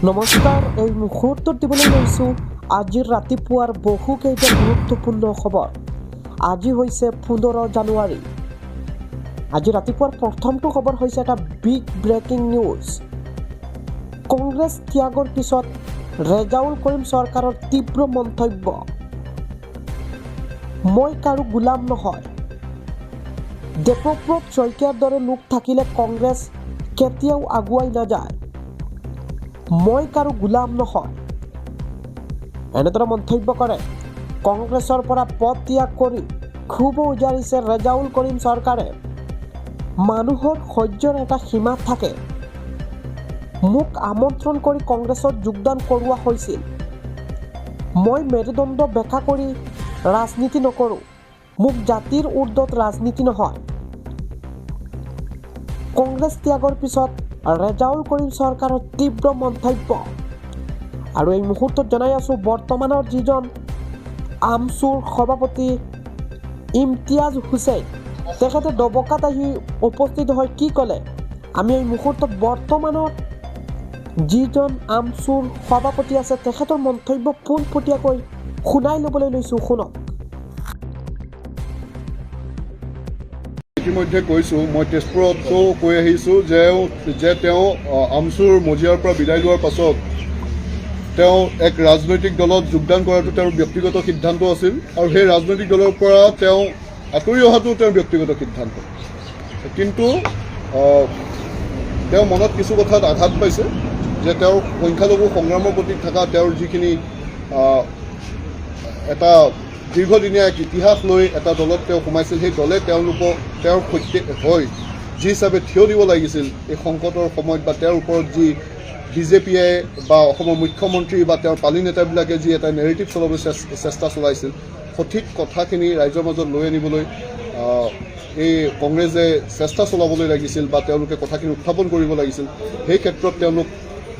নমস্কাৰ, এই মুহূৰ্তত দিবলৈ লৈছোঁ আজিৰ ৰাতিপুৱাৰ বহুকেইটা গুৰুত্বপূৰ্ণ খবৰ। আজি হৈছে 15 জানুৱাৰী। আজি ৰাতিপুৱাৰ প্ৰথমটো খবৰ হৈছে এটা বিগ ব্ৰেকিং নিউজ। কংগ্ৰেছ ত্যাগৰ পিছত ৰেজাউল কৰিম চৰকাৰৰ তীব্ৰ মন্তব্য। মই কাৰো গোলাম নহয়। দেৱব্ৰত শইকীয়াৰ দৰে লোক থাকিলে কংগ্ৰেছ কেতিয়াও আগুৱাই নাযায়। মই কাৰো গোলাম নহয়, এনেদৰে মন্তব্য কৰে। কংগ্ৰেছৰ পৰা পদ ত্যাগ কৰি ক্ষোভ উজাৰিছে ৰেজাউল কৰিম চৰকাৰে। মানুহৰ সহ্যৰ এটা সীমা থাকে। মোক আমন্ত্ৰণ কৰি কংগ্ৰেছত যোগদান কৰোৱা হৈছিল। মই মেৰুদণ্ড বেঁকা কৰি ৰাজনীতি নকৰোঁ। মোক জাতিৰ ঊৰ্ধত ৰাজনীতি নহয়। কংগ্ৰেছ ত্যাগৰ পিছত ৰেজাউল কৰিম চৰকাৰৰ তীব্ৰ মন্তব্য। আৰু এই মুহূৰ্তত জনাই আছোঁ, বৰ্তমানৰ যিজন আমচুৰ সভাপতি ইমতিয়াজ হুছেইন, তেখেতে দবকাত আহি উপস্থিত হৈ কি ক'লে, আমি এই মুহূৰ্তত বৰ্তমানৰ যিজন আমচুৰ সভাপতি আছে তেখেতৰ মন্তব্য পোনপটীয়াকৈ শুনাই ল'বলৈ লৈছোঁ, শুনক। ইতিমধ্যে কৈছোঁ, মই তেজপুৰতো কৈ আহিছোঁ যে তেওঁ আমচুৰ মজিয়াৰ পৰা বিদায় লোৱাৰ পাছত তেওঁ এক ৰাজনৈতিক দলত যোগদান কৰাটো তেওঁৰ ব্যক্তিগত সিদ্ধান্ত আছিল, আৰু সেই ৰাজনৈতিক দলৰ পৰা তেওঁ আঁতৰি অহাটো তেওঁৰ ব্যক্তিগত সিদ্ধান্ত। কিন্তু তেওঁ মনত কিছু কথাত আঘাত পাইছে যে তেওঁৰ সংখ্যালঘু সংগ্ৰামৰ প্ৰতি থকা তেওঁৰ যিখিনি এটা দীৰ্ঘদিনীয়া এক ইতিহাস লৈ এটা দলত তেওঁ সোমাইছিল, সেই দলে তেওঁলোকক তেওঁৰ সৈতে হৈ যি হিচাপে থিয় দিব লাগিছিল এই সংকটৰ সময়ত, বা তেওঁৰ ওপৰত যি বিজেপিয়ে বা অসমৰ মুখ্যমন্ত্ৰী বা তেওঁৰ পালি নেতাবিলাকে যি এটা নেৰেটিভ চলাবলৈ চেষ্টা চলাইছিল, সঠিক কথাখিনি ৰাইজৰ মাজত লৈ আনিবলৈ এই কংগ্ৰেছে চেষ্টা চলাবলৈ লাগিছিল বা তেওঁলোকে কথাখিনি উত্থাপন কৰিব লাগিছিল। সেই ক্ষেত্ৰত তেওঁলোক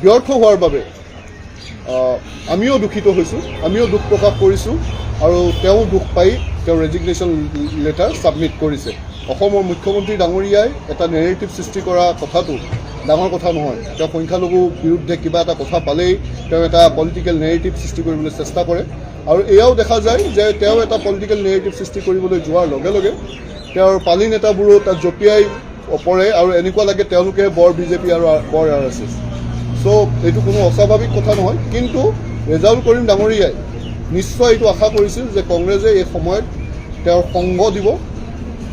ব্যৰ্থ হোৱাৰ বাবে আমিও দুখিত হৈছোঁ, আমিও দুখ প্ৰকাশ কৰিছোঁ, আৰু তেওঁ দুখ পাই তেওঁ ৰেজিগনেশ্যন লেটাৰ ছাবমিট কৰিছে। অসমৰ মুখ্যমন্ত্ৰী ডাঙৰীয়াই এটা নেৰেটিভ সৃষ্টি কৰা কথাটো ডাঙৰ কথা নহয়। তেওঁ সংখ্যালঘু বিৰুদ্ধে কিবা এটা কথা পালেই তেওঁ এটা পলিটিকেল নেৰেটিভ সৃষ্টি কৰিবলৈ চেষ্টা কৰে, আৰু এয়াও দেখা যায় যে তেওঁ এটা পলিটিকেল নেৰেটিভ সৃষ্টি কৰিবলৈ যোৱাৰ লগে লগে তেওঁৰ পালি নেতাবোৰো তাত জঁপিয়াই পৰে, আৰু এনেকুৱা লাগে তেওঁলোকে বৰ বিজেপি আৰু বৰ RSS। চ' এইটো কোনো অস্বাভাৱিক কথা নহয়। কিন্তু ৰেজাউল কৰিম ডাঙৰীয়াই নিশ্চয় এইটো আশা কৰিছিল যে কংগ্ৰেছে এই সময়ত তেওঁৰ সংগ দিব,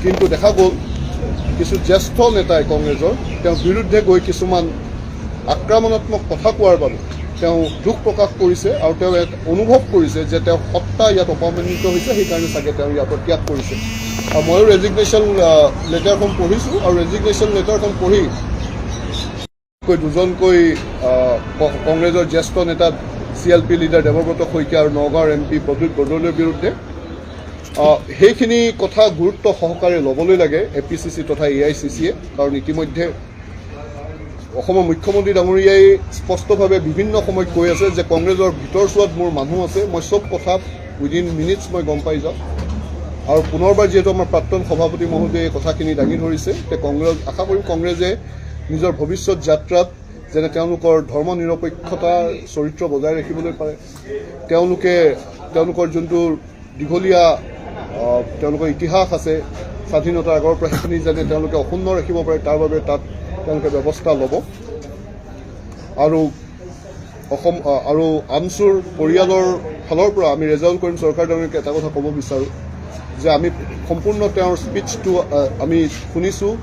কিন্তু দেখা গ'ল কিছু জ্যেষ্ঠ নেতাই কংগ্ৰেছৰ তেওঁৰ বিৰুদ্ধে গৈ কিছুমান আক্ৰমণাত্মক কথা কোৱাৰ বাবে তেওঁ দুখ প্ৰকাশ কৰিছে, আৰু তেওঁ অনুভৱ কৰিছে যে তেওঁৰ সত্তা ইয়াত অপমানিত হৈছে, সেইকাৰণে চাগে তেওঁ ইয়াৰ পৰা ত্যাগ কৰিছে। আৰু ময়ো ৰেজিগনেশ্যন লেটাৰখন পঢ়িছোঁ, আৰু ৰেজিগনেশ্যন লেটাৰখন পঢ়ি দুজনকৈ কংগ্ৰেছৰ জ্যেষ্ঠ নেতা CLP লিডাৰ দেৱব্ৰত শইকীয়া আৰু নগাঁৱৰ MP প্ৰদ্যুৎ বৰদলৈৰ বিৰুদ্ধে সেইখিনি কথা গুৰুত্ব সহকাৰে ল'বলৈ লাগে APCC তথা AICCয়ে। কাৰণ ইতিমধ্যে অসমৰ মুখ্যমন্ত্ৰী ডাঙৰীয়াই স্পষ্টভাৱে বিভিন্ন সময়ত কৈ আছে যে কংগ্ৰেছৰ ভিতৰচোৱাত মোৰ মানুহ আছে, মই চব কথা উইদিন মিনিটছ মই গম পাই যাওঁ। আৰু পুনৰবাৰ যিহেতু আমাৰ প্ৰাক্তন সভাপতি মহোদয়ে এই কথাখিনি দাঙি ধৰিছে, তে আশা কৰিম কংগ্ৰেছে নিজৰ ভৱিষ্যত যাত্ৰাত যেনে তেওঁলোকৰ ধৰ্ম নিৰপেক্ষতাৰ চৰিত্ৰ বজাই ৰাখিবলৈ পাৰে, তেওঁলোকৰ যোনটো দীঘলীয়া তেওঁলোকৰ ইতিহাস আছে স্বাধীনতাৰ আগৰ পৰা, সেইখিনি যেনে তেওঁলোকে অক্ষুণ্ণ ৰাখিব পাৰে, তাৰ বাবে তাত তেওঁলোকে ব্যৱস্থা ল'ব। আৰু আমচুৰ পৰিয়ালৰ ফালৰ পৰা আমি ৰেজাউল কৰিম চৰকাৰ ডাঙৰীয়াক এটা কথা ক'ব বিচাৰোঁ যে আমি সম্পূৰ্ণ তেওঁৰ স্পীচটো আমি শুনিছোঁ,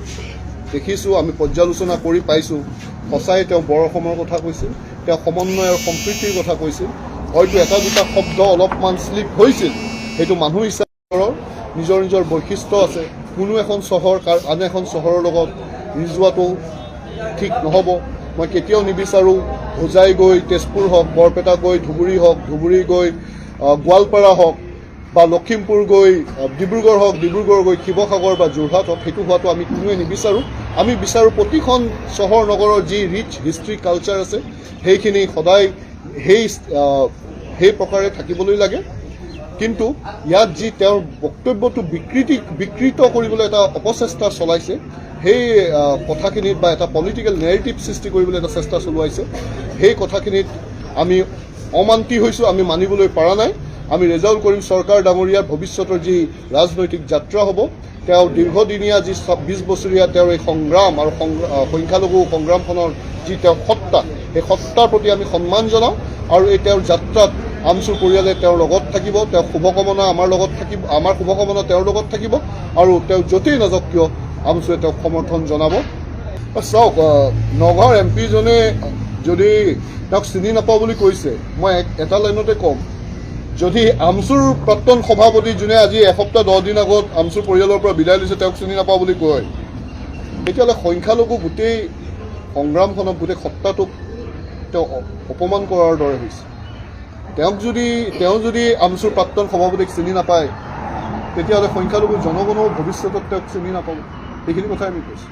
দেখিছোঁ, আমি পৰ্যালোচনা কৰি পাইছোঁ। সঁচাই তেওঁ বৰ অসমৰ কথা কৈছিল, তেওঁ সমন্বয় আৰু সম্প্ৰীতিৰ কথা কৈছিল। হয়তো এটা দুটা শব্দ অলপমান শ্লিপ হৈছিল, সেইটো মানুহ হিচাপে নিজৰ নিজৰ বৈশিষ্ট্য আছে। কোনো এখন চহৰ আন এখন চহৰৰ লগত ৰিজোৱাটো ঠিক নহ'ব। মই কেতিয়াও নিবিচাৰোঁ হোজাই গৈ তেজপুৰ হওক, বৰপেটা গৈ ধুবুৰী হওক, ধুবুৰী গৈ গোৱালপাৰা হওক, বা লখিমপুৰ গৈ ডিব্ৰুগড় হওক, ডিব্ৰুগড় গৈ শিৱসাগৰ বা যোৰহাট হওক, সেইটো হোৱাটো আমি কোনোৱে নিবিচাৰোঁ। আমি বিচাৰোঁ প্ৰতিখন চহৰ নগৰৰ যি ৰিচ হিষ্ট্ৰী কালচাৰ আছে সেইখিনি সদায় সেই প্ৰকাৰে থাকিবলৈ লাগে। কিন্তু ইয়াত যি তেওঁৰ বক্তব্যটো বিকৃত কৰিবলৈ এটা অপচেষ্টা চলাইছে, সেই কথাখিনিত বা এটা পলিটিকেল নেৰেটিভ সৃষ্টি কৰিবলৈ এটা চেষ্টা চলোৱাইছে সেই কথাখিনিত আমি অমান্তি হৈছোঁ আমি মানিবলৈ পৰা নাই আমি ৰেজাউল কৰিম চৰকাৰ ডাঙৰীয়াৰ ভৱিষ্যতৰ যি ৰাজনৈতিক যাত্ৰা হ'ব তেওঁ দীৰ্ঘদিনীয়া যি ২৬ বছৰীয়া তেওঁৰ এই সংগ্ৰাম আৰু সংখ্যালঘু সংগ্ৰামখনৰ যি তেওঁৰ সত্তা সেই সত্তাৰ প্ৰতি আমি সন্মান জনাওঁ আৰু এই তেওঁৰ যাত্ৰাত আমচুৰ পৰিয়ালে তেওঁৰ লগত থাকিব তেওঁৰ শুভকামনা আমাৰ লগত থাকিব আমাৰ শুভকামনা তেওঁৰ লগত থাকিব আৰু তেওঁ য'তেই নাযাওক কিয় আমচুৱে তেওঁক সমৰ্থন জনাব চাওক নগাঁৱৰ এমপিজনে যদি তেওঁক চিনি নাপাওঁ বুলি কৈছে মই এটা লাইনতে ক'ম যদি আমচুৰ প্ৰাক্তন সভাপতি যোনে আজি এসপ্তাহ 10 দিন আগত আমচুৰ পৰিয়ালৰ পৰা বিদায় লৈছে তেওঁক চিনি নাপাওঁ বুলি কয় তেতিয়াহ'লে সংখ্যালঘু গোটেই সংগ্ৰামখনক গোটেই সত্তাটোক তেওঁ অপমান কৰাৰ দৰে হৈছে তেওঁ যদি আমচুৰ প্ৰাক্তন সভাপতিক চিনি নাপায় তেতিয়াহ'লে সংখ্যালঘু জনগণৰ ভৱিষ্যতত তেওঁক চিনি নাপাব সেইখিনি কথাই আমি কৈছোঁ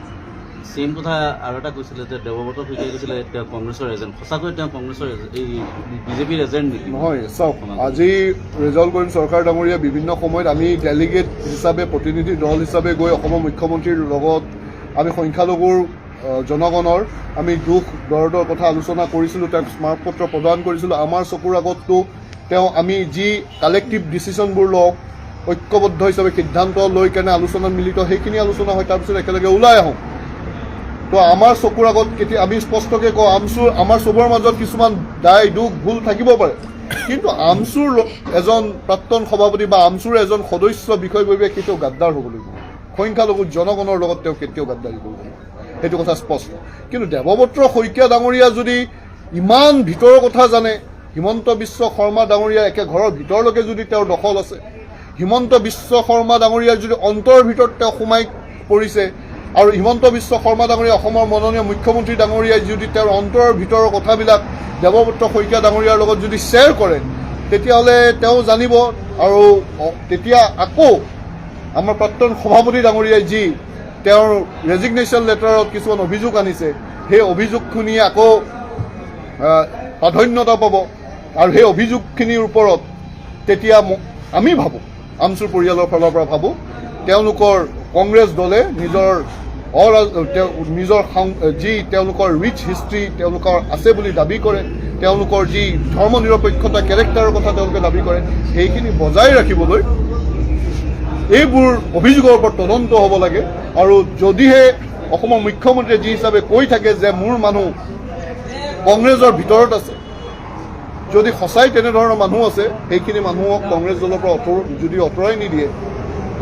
চেম কথা আৰু এটা কৈছিলে যে দেৱব্ৰত শইকীয়াই কৈছিলে তেওঁ কংগ্ৰেছৰ এজেণ্ট সঁচাকৈ তেওঁ কংগ্ৰেছৰ এই বিজেপিৰ এজেণ্ট নেকি নহয় চাওক আজি ৰেজাউল কৰিম চৰকাৰ ডাঙৰীয়া বিভিন্ন সময়ত আমি ডেলিগেট হিচাপে প্ৰতিনিধি দল হিচাপে গৈ অসমৰ মুখ্যমন্ত্ৰীৰ লগত আমি সংখ্যালঘুৰ জনগণৰ আমি দুখ দৰ্দৰ কথা আলোচনা কৰিছিলোঁ তেওঁক স্মাৰকপত্ৰ প্ৰদান কৰিছিলোঁ আমাৰ চকুৰ আগততো তেওঁ আমি যি কালেক্টিভ ডিচিশ্যনবোৰ লওঁ ঐক্যবদ্ধ হিচাপে সিদ্ধান্ত লৈ কেনে আলোচনাত মিলিত সেইখিনি আলোচনা হয় তাৰপিছত একেলগে ওলাই আহোঁ তো আমাৰ চকুৰ আগত কেতিয়া আমি স্পষ্টকৈ কওঁ আমচুৰ আমাৰ চবৰ মাজত কিছুমান দায় দুখ ভুল থাকিব পাৰে কিন্তু আমচুৰ এজন প্ৰাক্তন সভাপতি বা আমচুৰ এজন সদস্য বিষয়ববীয়া কেতিয়াও গাদ্দাৰ হ'ব লাগিব সংখ্যালঘু জনগণৰ লগত তেওঁ কেতিয়াও গাদ্দাৰী কৰিব লাগিব সেইটো কথা স্পষ্ট কিন্তু দেৱব্ৰত শইকীয়া ডাঙৰীয়া যদি ইমান ভিতৰৰ কথা জানে হিমন্ত বিশ্ব শৰ্মা ডাঙৰীয়া একে ঘৰৰ ভিতৰলৈকে যদি তেওঁৰ দখল আছে হিমন্ত বিশ্ব শৰ্মা ডাঙৰীয়াৰ যদি অন্তৰ ভিতৰত তেওঁ সোমাই পৰিছে আৰু হিমন্ত বিশ্ব শৰ্মা ডাঙৰীয়া অসমৰ মাননীয় মুখ্যমন্ত্ৰী ডাঙৰীয়াই যদি তেওঁৰ অন্তৰৰ ভিতৰৰ কথাবিলাক দেৱব্ৰত শইকীয়া ডাঙৰীয়াৰ লগত যদি শ্বেয়াৰ কৰে তেতিয়াহ'লে তেওঁ জানিব আৰু তেতিয়া আকৌ আমাৰ প্ৰাক্তন সভাপতি ডাঙৰীয়াই যি তেওঁৰ ৰেজিগনেশ্যন লেটাৰত কিছুমান অভিযোগ আনিছে সেই অভিযোগ শুনি আকৌ প্ৰাধান্যতা পাব আৰু সেই অভিযোগখিনিৰ ওপৰত তেতিয়া আমি ভাবোঁ আমচুৰ পৰিয়ালৰ ফালৰ পৰা ভাবোঁ তেওঁলোকৰ কংগ্ৰেছ দলে নিজৰ যি তেওঁলোকৰ ৰিচ হিষ্ট্ৰী তেওঁলোকৰ আছে বুলি দাবী কৰে তেওঁলোকৰ যি ধৰ্ম নিৰপেক্ষতা কেৰেক্টাৰৰ কথা তেওঁলোকে দাবী কৰে সেইখিনি বজাই ৰাখিবলৈ এইবোৰ অভিযোগৰ ওপৰত তদন্ত হ'ব লাগে আৰু যদিহে অসমৰ মুখ্যমন্ত্ৰীয়ে যি হিচাপে কৈ থাকে যে মোৰ মানুহ কংগ্ৰেছৰ ভিতৰত আছে যদি সঁচাই তেনেধৰণৰ মানুহ আছে সেইখিনি মানুহক কংগ্ৰেছ দলৰ পৰা যদি আঁতৰাই নিদিয়ে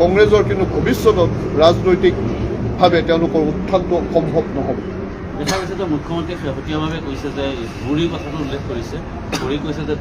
কংগ্ৰেছৰ কিন্তু ভৱিষ্যতত ৰাজনৈতিকভাৱে তেওঁলোকৰ উত্থানটো সম্ভৱ নহ'ব দেখা গৈছে যে মুখ্যমন্ত্ৰীয়ে শেহতীয়াভাৱে কৈছে যে বুঢ়ী কথাটো উল্লেখ কৰিছে বুঢ়ী কৈছে যে